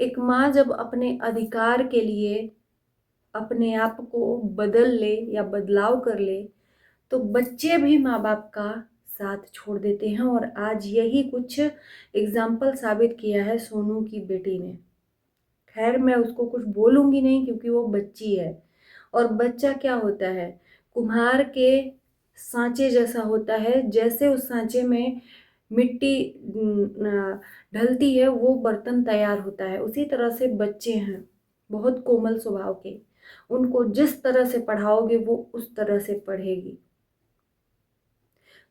एक माँ जब अपने अधिकार के लिए अपने आप को बदल ले या बदलाव कर ले, तो बच्चे भी माँ बाप का साथ छोड़ देते हैं। और आज यही कुछ एग्जाम्पल साबित किया है सोनू की बेटी ने। खैर, मैं उसको कुछ बोलूँगी नहीं क्योंकि वो बच्ची है। और बच्चा क्या होता है, कुम्हार के सांचे जैसा होता है। जैसे उस सांचे में मिट्टी ढलती है, वो बर्तन तैयार होता है। उसी तरह से बच्चे हैं, बहुत कोमल स्वभाव के। उनको जिस तरह से पढ़ाओगे वो उस तरह से पढ़ेगी।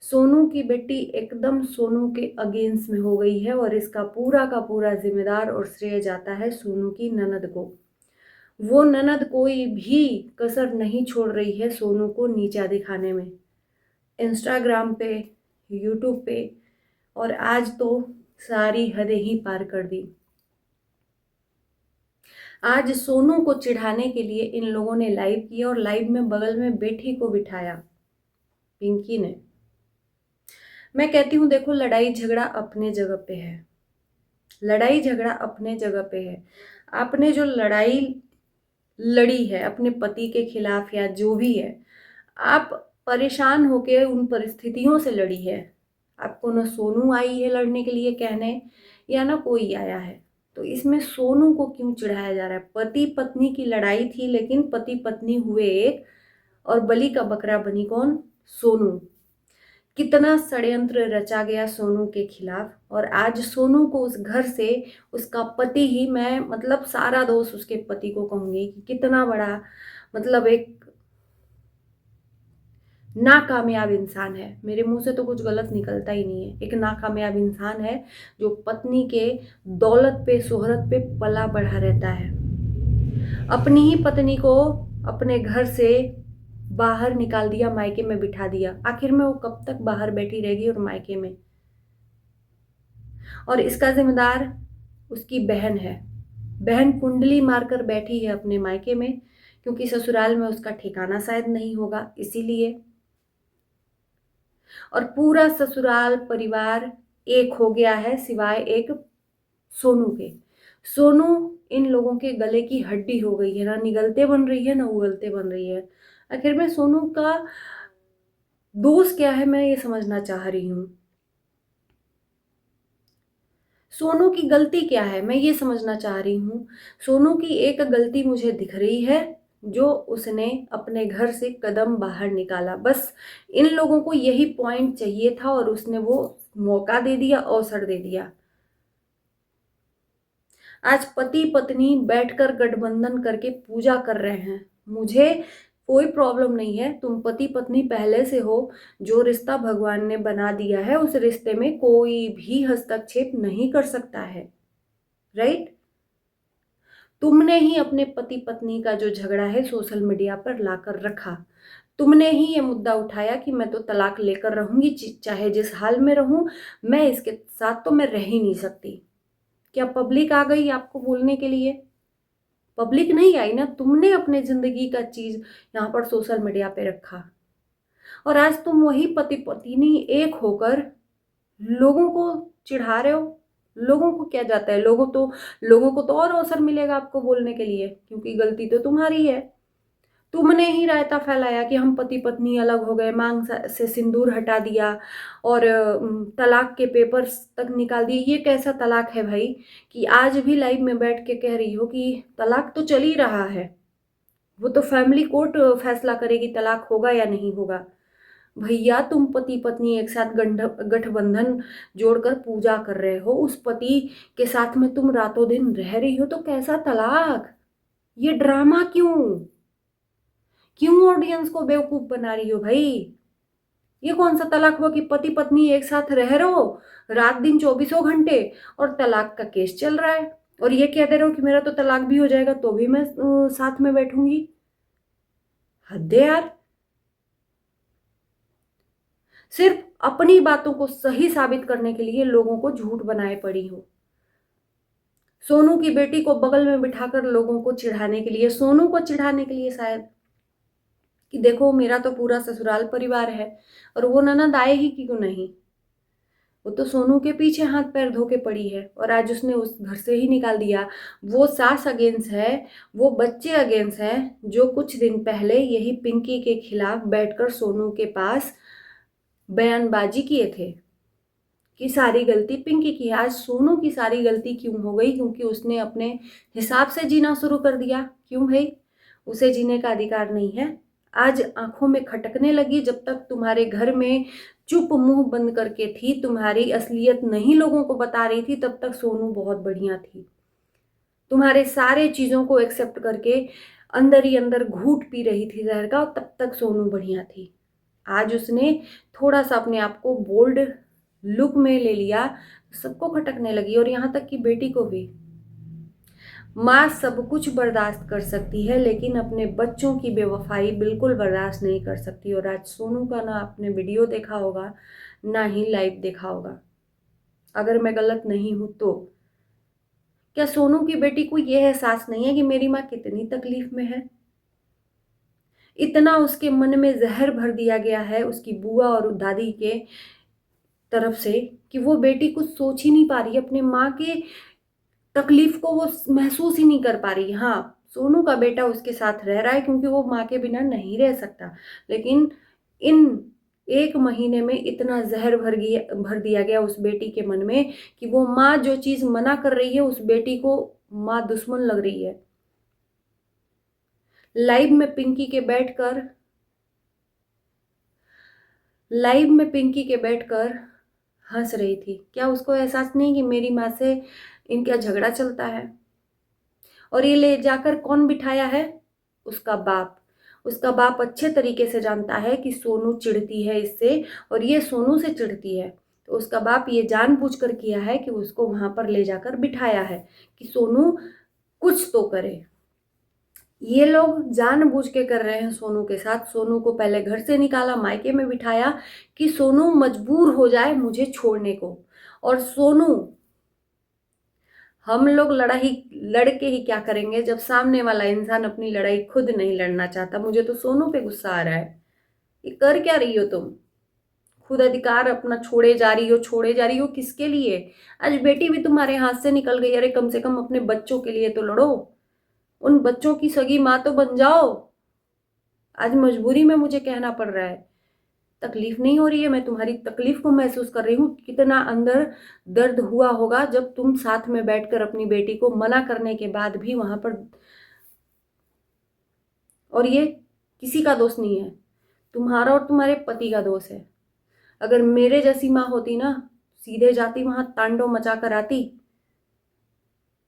सोनू की बेटी एकदम सोनू के अगेंस्ट में हो गई है, और इसका पूरा का पूरा जिम्मेदार और श्रेय जाता है सोनू की ननद को। वो ननद कोई भी कसर नहीं छोड़ रही है सोनू को नीचा दिखाने में, इंस्टाग्राम पे, यूट्यूब पे, और आज तो सारी हदें ही पार कर दी। आज सोनू को चिढ़ाने के लिए इन लोगों ने लाइव किया, और लाइव में बगल में बेटी को बिठाया, पिंकी ने। मैं कहती हूँ, देखो, लड़ाई झगड़ा अपने जगह पे है। लड़ाई झगड़ा अपने जगह पे है। आपने जो लड़ाई लड़ी है अपने पति के खिलाफ या जो भी है, आप परेशान होके उन परिस्थितियों से लड़ी है। आपको ना सोनू आई है लड़ने के लिए कहने, या ना कोई आया है। तो इसमें सोनू को क्यों चिढ़ाया जा रहा है? पति पत्नी की लड़ाई थी, लेकिन पति पत्नी हुए एक, और बलि का बकरा बनी कौन? सोनू। कितना षड्यंत्र रचा गया सोनू के खिलाफ, और आज सोनू को उस घर से उसका पति ही, मैं मतलब सारा दोष उसके पति को कहूंगी कि कितना बड़ा, मतलब एक नाकामयाब इंसान है। मेरे मुंह से तो कुछ गलत निकलता ही नहीं है। एक नाकामयाब इंसान है जो पत्नी के दौलत पे, शोहरत पे पला बढ़ा रहता है। अपनी ही पत्नी को अपने घर से बाहर निकाल दिया, मायके में बिठा दिया। आखिर में वो कब तक बाहर बैठी रहेगी और मायके में? और इसका जिम्मेदार उसकी बहन है। बहन कुंडली मारकर बैठी है अपने मायके में, क्योंकि ससुराल में उसका ठिकाना शायद नहीं होगा, इसीलिए। और पूरा ससुराल परिवार एक हो गया है, सिवाय एक सोनू के। सोनू इन लोगों के गले की हड्डी हो गई है, ना निगलते बन रही है ना उगलते बन रही है। आखिर में सोनू का दोष क्या है, मैं ये समझना चाह रही हूँ। सोनू की गलती क्या है, मैं ये समझना चाह रही हूँ। सोनू की एक गलती मुझे दिख रही है, जो उसने अपने घर से कदम बाहर निकाला। बस इन लोगों को यही पॉइंट चाहिए था, और उसने वो मौका दे दिया, अवसर दे दिया। आज पति पत्नी बैठकर गठबंधन करके पूजा कर रहे हैं। मुझे कोई प्रॉब्लम नहीं है, तुम पति पत्नी पहले से हो। जो रिश्ता भगवान ने बना दिया है, उस रिश्ते में कोई भी हस्तक्षेप नहीं कर सकता है, राइट? तुमने ही अपने पति पत्नी का जो झगड़ा है सोशल मीडिया पर लाकर रखा। तुमने ही ये मुद्दा उठाया कि मैं तो तलाक लेकर रहूंगी, चाहे जिस हाल में रहूं, मैं इसके साथ तो मैं रह ही नहीं सकती। क्या पब्लिक आ गई आपको बोलने के लिए? पब्लिक नहीं आई ना, तुमने अपने जिंदगी का चीज यहाँ पर सोशल मीडिया पे रखा। और आज तुम वही पति पत्नी एक होकर लोगों को चिढ़ा रहे हो। लोगों को क्या जाता है, लोगों को तो और अवसर मिलेगा आपको बोलने के लिए, क्योंकि गलती तो तुम्हारी है। तुमने ही रायता फैलाया कि हम पति पत्नी अलग हो गए, मांग से सिंदूर हटा दिया, और तलाक के पेपर्स तक निकाल दिए। ये कैसा तलाक है भाई, कि आज भी लाइव में बैठ के कह रही हो कि तलाक तो चल ही रहा है, वो तो फैमिली कोर्ट फैसला करेगी तलाक होगा या नहीं होगा। भैया, तुम पति पत्नी एक साथ गठबंधन जोड़कर पूजा कर रहे हो, उस पति के साथ में तुम रातों दिन रह रही हो, तो कैसा तलाक? ये ड्रामा क्यों? क्यों ऑडियंस को बेवकूफ बना रही हो भाई? ये कौन सा तलाक हुआ कि पति पत्नी एक साथ रह रहे हो रात दिन 24 घंटे, और तलाक का केस चल रहा है, और ये कह दे रहे हो कि मेरा तो तलाक भी हो जाएगा तो भी मैं साथ में बैठूंगी? हद है यार। सिर्फ अपनी बातों को सही साबित करने के लिए लोगों को झूठ बनाए पड़ी हो। सोनू की बेटी को बगल में बिठाकर लोगों को चिढ़ाने के लिए, सोनू को चिढ़ाने के लिए शायद, कि देखो मेरा तो पूरा ससुराल परिवार है, और वो ननद आए ही क्यों नहीं। वो तो सोनू के पीछे हाथ पैर धो के पड़ी है और आज उसने उस घर से ही निकाल दिया। वो सास अगेंस्ट है, वो बच्चे अगेंस्ट हैं, जो कुछ दिन पहले यही पिंकी के खिलाफ बैठकर सोनू के पास बयानबाजी किए थे कि सारी गलती पिंकी की है। आज सोनू की सारी गलती क्यों हो गई? क्योंकि उसने अपने हिसाब से जीना शुरू कर दिया। क्यों है? उसे जीने का अधिकार नहीं है। आज आंखों में खटकने लगी। जब तक तुम्हारे घर में चुप मुंह बंद करके थी, तुम्हारी असलियत नहीं लोगों को बता रही थी, तब तक सोनू बहुत बढ़िया थी। तुम्हारे सारे चीजों को एक्सेप्ट करके अंदर ही अंदर घूट पी रही थी जहर का, तब तक सोनू बढ़िया थी। आज उसने थोड़ा सा अपने आप को बोल्ड लुक में ले लिया, सबको खटकने लगी, और यहाँ तक कि बेटी को भी। माँ सब कुछ बर्दाश्त कर सकती है, लेकिन अपने बच्चों की बेवफाई बिल्कुल बर्दाश्त नहीं कर सकती। और आज सोनू का ना आपने वीडियो देखा होगा, ना ही लाइव देखा होगा, अगर मैं गलत नहीं हूं तो। क्या सोनू की बेटी को यह एहसास नहीं है कि मेरी माँ कितनी तकलीफ में है? इतना उसके मन में जहर भर दिया गया है उसकी बुआ और दादी के तरफ से कि वो बेटी कुछ सोच ही नहीं पा रही, अपने माँ के तकलीफ को वो महसूस ही नहीं कर पा रही। हाँ, सोनू का बेटा उसके साथ रह रहा है क्योंकि वो माँ के बिना नहीं रह सकता, लेकिन इन 1 महीने में इतना जहर भर दिया गया उस बेटी के मन में कि वो माँ जो चीज मना कर रही है, उस बेटी को माँ दुश्मन लग रही है। लाइव में पिंकी के बैठकर हंस रही थी। क्या उसको एहसास नहीं कि मेरी माँ से इनका झगड़ा चलता है? और ये ले जाकर कौन बिठाया है? उसका बाप। उसका बाप अच्छे तरीके से जानता है कि सोनू चिढ़ती है इससे और ये सोनू से चिढ़ती है, तो उसका बाप ये जानबूझकर किया है कि उसको वहां पर ले जाकर बिठाया है कि सोनू कुछ तो करे। ये लोग जानबूझ के कर रहे हैं सोनू के साथ। सोनू को पहले घर से निकाला, मायके में बिठाया कि सोनू मजबूर हो जाए मुझे छोड़ने को। और सोनू, हम लोग लड़ाई लड़के ही क्या करेंगे जब सामने वाला इंसान अपनी लड़ाई खुद नहीं लड़ना चाहता। मुझे तो सोनू पे गुस्सा आ रहा है। ये कर क्या रही हो तुम? खुद अधिकार अपना छोड़े जा रही हो किसके लिए? आज बेटी भी तुम्हारे हाथ से निकल गई। अरे कम से कम अपने बच्चों के लिए तो लड़ो, उन बच्चों की सगी माँ तो बन जाओ। आज मजबूरी में मुझे कहना पड़ रहा है। तकलीफ नहीं हो रही है? मैं तुम्हारी तकलीफ को महसूस कर रही हूँ। कितना अंदर दर्द हुआ होगा जब तुम साथ में बैठकर अपनी बेटी को मना करने के बाद भी वहां पर। और ये किसी का दोष नहीं है, तुम्हारा और तुम्हारे पति का दोष है। अगर मेरे जैसी माँ होती ना, सीधे जाती वहां तांडव मचा कर आती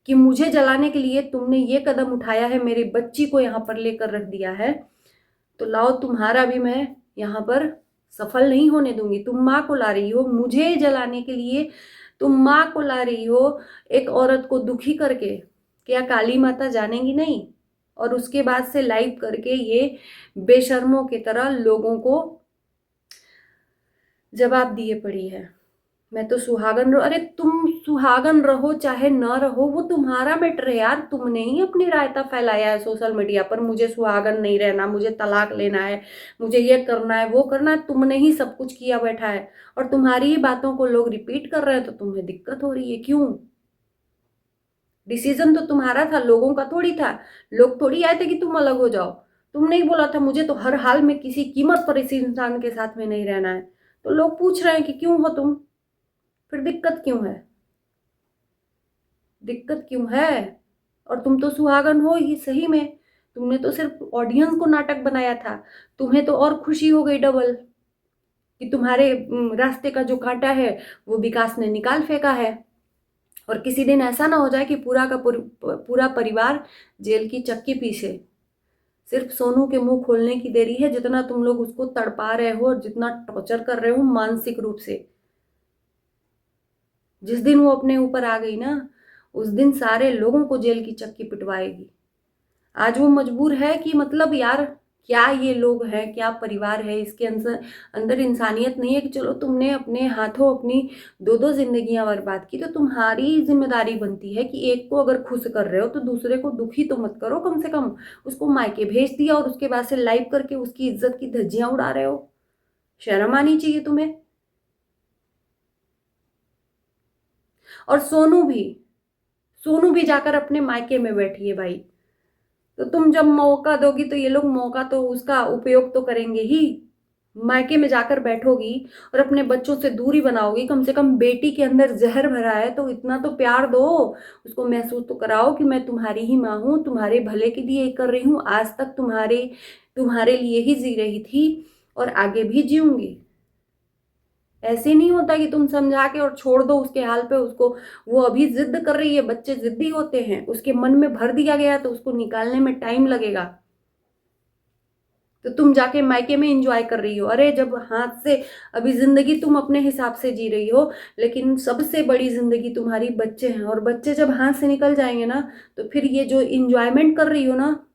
कि मुझे जलाने के लिए तुमने ये कदम उठाया है, मेरी बच्ची को यहाँ पर लेकर रख दिया है, तो लाओ तुम्हारा भी मैं यहाँ पर सफल नहीं होने दूंगी। तुम माँ को ला रही हो मुझे जलाने के लिए, तुम माँ को ला रही हो एक औरत को दुखी करके। क्या काली माता जानेगी नहीं? और उसके बाद से लाइव करके ये बेशर्मों की तरह लोगों को जवाब दिए पड़ी है। मैं तो सुहागन रहो। अरे तुम सुहागन रहो चाहे ना रहो, वो तुम्हारा मैटर है यार। तुमने ही अपनी रायता फैलाया है सोशल मीडिया पर, मुझे सुहागन नहीं रहना, मुझे तलाक लेना है, मुझे ये करना है वो करना है। तुमने ही सब कुछ किया बैठा है और तुम्हारी ही बातों को लोग रिपीट कर रहे हैं, तो तुम्हें दिक्कत हो रही है। क्यों? डिसीजन तो तुम्हारा था, लोगों का थोड़ी था। लोग थोड़ी आए थे कि तुम अलग हो जाओ। तुमने ही बोला था मुझे तो हर हाल में किसी कीमत पर इस इंसान के साथ में नहीं रहना है। तो लोग पूछ रहे हैं कि क्यों हो तुम, फिर दिक्कत क्यों है? दिक्कत क्यों है? और तुम तो सुहागन हो ही सही में। तुमने तो सिर्फ ऑडियंस को नाटक बनाया था। तुम्हें तो और खुशी हो गई डबल कि तुम्हारे रास्ते का जो कांटा है वो विकास ने निकाल फेंका है। और किसी दिन ऐसा ना हो जाए कि पूरा परिवार जेल की चक्की पीछे। सिर्फ सोनू के मुंह खोलने की देरी है, जितना तुम लोग उसको तड़पा रहे हो और जितना टॉर्चर कर रहे हो मानसिक रूप से। जिस दिन वो अपने ऊपर आ गई ना, उस दिन सारे लोगों को जेल की चक्की पिटवाएगी। आज वो मजबूर है कि मतलब यार क्या ये लोग हैं, क्या परिवार है, इसके अंदर अंदर इंसानियत नहीं है कि चलो तुमने अपने हाथों अपनी 2-2 जिंदगियां बर्बाद की, तो तुम्हारी जिम्मेदारी बनती है कि एक को अगर खुश कर रहे हो तो दूसरे को दुखी तो मत करो। कम से कम उसको मायके भेज दिया और उसके बाद से लाइव करके उसकी इज्जत की धज्जियां उड़ा रहे हो। शर्म आनी चाहिए तुम्हें। और सोनू भी जाकर अपने मायके में बैठी है भाई। तो तुम जब मौका दोगी तो ये लोग मौका तो उसका उपयोग तो करेंगे ही। मायके में जाकर बैठोगी और अपने बच्चों से दूरी बनाओगी, कम से कम बेटी के अंदर जहर भरा है तो इतना तो प्यार दो, उसको महसूस तो कराओ कि मैं तुम्हारी ही माँ हूँ, तुम्हारे भले के लिए कर रही हूँ, आज तक तुम्हारे लिए ही जी रही थी और आगे भी जीऊंगी। ऐसे नहीं होता कि तुम समझा के और छोड़ दो उसके हाल पे उसको। वो अभी जिद कर रही है, बच्चे जिद्दी होते हैं, उसके मन में भर दिया गया तो उसको निकालने में टाइम लगेगा। तो तुम जाके मायके में एंजॉय कर रही हो, अरे जब हाथ से, अभी जिंदगी तुम अपने हिसाब से जी रही हो, लेकिन सबसे बड़ी जिंदगी तुम्हारी बच्चे हैं, और बच्चे जब हाथ से निकल जाएंगे ना तो फिर ये जो इंजॉयमेंट कर रही हो ना,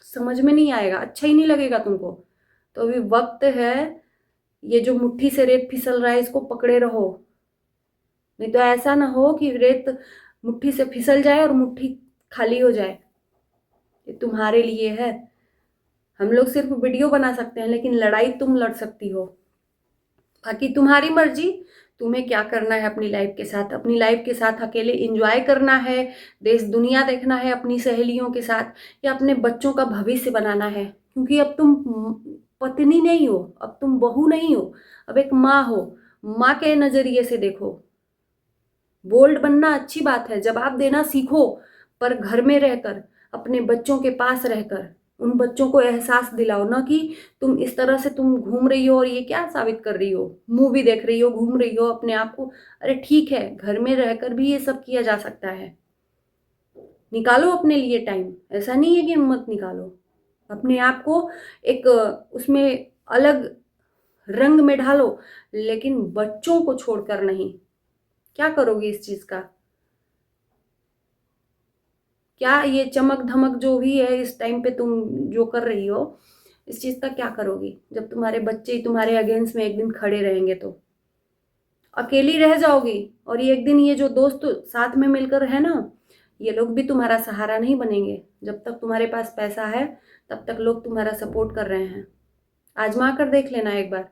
समझ में नहीं आएगा, अच्छा ही नहीं लगेगा तुमको। तो अभी वक्त है, ये जो मुट्ठी से रेत फिसल रहा है इसको पकड़े रहो, नहीं तो ऐसा ना हो कि रेत मुट्ठी से फिसल जाए और मुट्ठी खाली हो जाए। ये तुम्हारे लिए है। हम लोग सिर्फ वीडियो बना सकते हैं, लेकिन लड़ाई तुम लड़ सकती हो। बाकी तुम्हारी मर्जी, तुम्हें क्या करना है अपनी लाइफ के साथ। अपनी लाइफ के साथ अकेले एंजॉय करना है, देश दुनिया देखना है अपनी सहेलियों के साथ, या अपने बच्चों का भविष्य बनाना है। क्योंकि अब तुम पत्नी नहीं हो, अब तुम बहू नहीं हो, अब एक माँ हो। माँ के नजरिए से देखो। बोल्ड बनना अच्छी बात है, जवाब देना सीखो, पर घर में रहकर, अपने बच्चों के पास रहकर उन बच्चों को एहसास दिलाओ ना कि तुम इस तरह से तुम घूम रही हो और ये क्या साबित कर रही हो, मूवी देख रही हो, घूम रही हो अपने आप को। अरे ठीक है, घर में रहकर भी ये सब किया जा सकता है। निकालो अपने लिए टाइम, ऐसा नहीं है कि मत निकालो। अपने आप को एक उसमें अलग रंग में ढालो, लेकिन बच्चों को छोड़कर नहीं। क्या करोगे इस चीज का? क्या ये चमक धमक जो भी है इस टाइम पे तुम जो कर रही हो, इस चीज का क्या करोगी जब तुम्हारे बच्चे तुम्हारे अगेंस्ट में एक दिन खड़े रहेंगे? तो अकेली रह जाओगी। और ये एक दिन ये जो दोस्त साथ में मिलकर है ना, ये लोग भी तुम्हारा सहारा नहीं बनेंगे। जब तक तुम्हारे पास पैसा है तब तक लोग तुम्हारा सपोर्ट कर रहे हैं। आजमा कर देख लेना एक बार।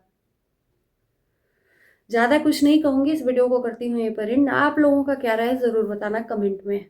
ज्यादा कुछ नहीं कहूंगी, इस वीडियो को करती हूँ यहीं पर एंड। आप लोगों का क्या राय है जरूर बताना कमेंट में।